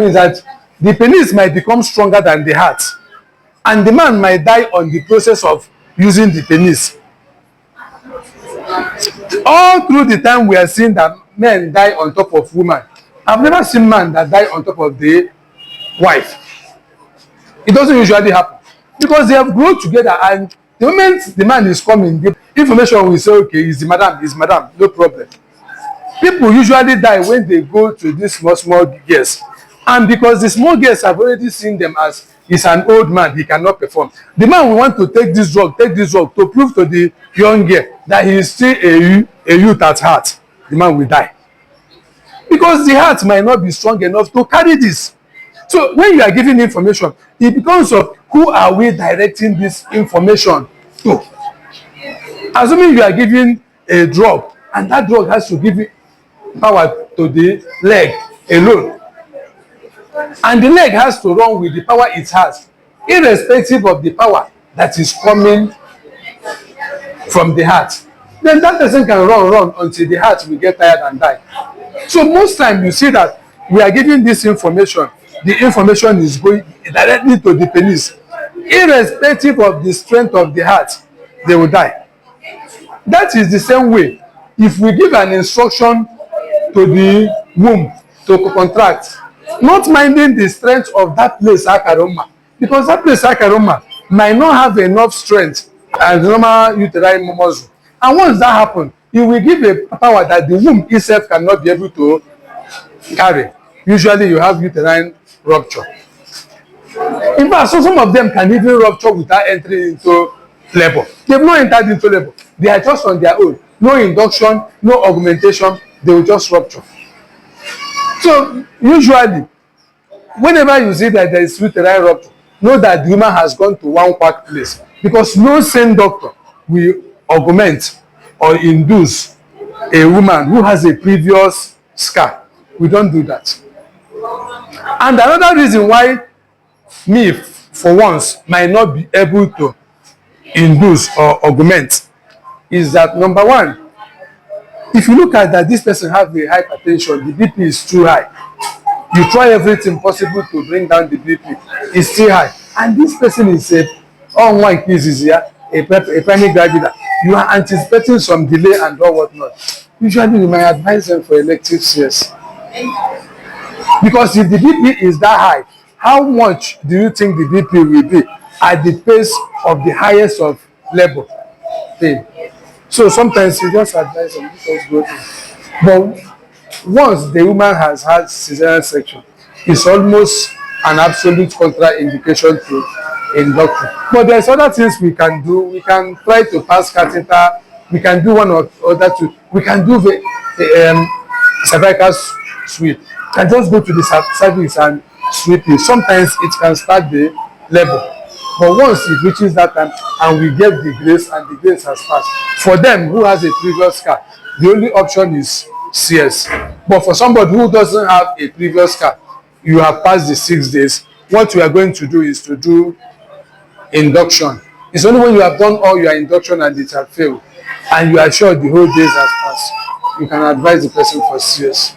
Means that the penis might become stronger than the heart, and the man might die on the process of using the penis. All through the time we are seeing that men die on top of women. I've never seen man that die on top of the wife. It doesn't usually happen because they have grown together, and the moment the man is coming, the information will say, okay, is madam, no problem. People usually die when they go to these small girls, and because the small girls have already seen them as he's an old man, he cannot perform. The man will want to take this drug to prove to the young girl that he is still a youth at heart. The man will die because the heart might not be strong enough to carry this. So when you are giving information, it becomes of who are we directing this information to. Assuming you are giving a drug, and that drug has to give you power to the leg alone, and the leg has to run with the power it has, irrespective of the power that is coming from the heart, then that person can run until the heart will get tired and die. So most times you see that we are giving this information, the information is going directly to the penis, irrespective of the strength of the heart, they will die. That is the same way if we give an instruction to the womb to contract, not minding the strength of that place akaroma, because that place akaroma might not have enough strength as normal uterine muscle, and once that happens, it will give a power that the womb itself cannot be able to carry. Usually you have uterine rupture. In fact, so some of them can even rupture without entering into labor. They've not entered into labor, they are just on their own, no induction, no augmentation, they will just rupture. So usually whenever you see that there is uterine rupture, know that the woman has gone to one quack place, because no sane doctor will augment or induce a woman who has a previous scar. We don't do that. And another reason why me for once might not be able to induce or augment is that, number one, if you look at that this person has the hypertension, the BP is too high, you try everything possible to bring down the BP, it's still high, and this person is a one cases here, a primary gravidae, you are anticipating some delay and all whatnot. Usually we might advise them for elective CS, because if the BP is that high, how much do you think the BP will be at the pace of the highest of level pain? So sometimes you just advise them, because go through. But once the woman has had cesarean section, it's almost an absolute contraindication to induction. But there's other things we can do. We can try to pass catheter. We can do one or other two. We can do the cervical sweep. You can just go to the cervix and sweep it. Sometimes it can start the labor. But once it reaches that time and we get the grace and the grace has passed, for them who has a previous scar, the only option is CS. But for somebody who doesn't have a previous scar, you have passed the 6 days, what we are going to do is to do induction. It's only when you have done all your induction and it has failed, and you are sure the whole days has passed, you can advise the person for CS.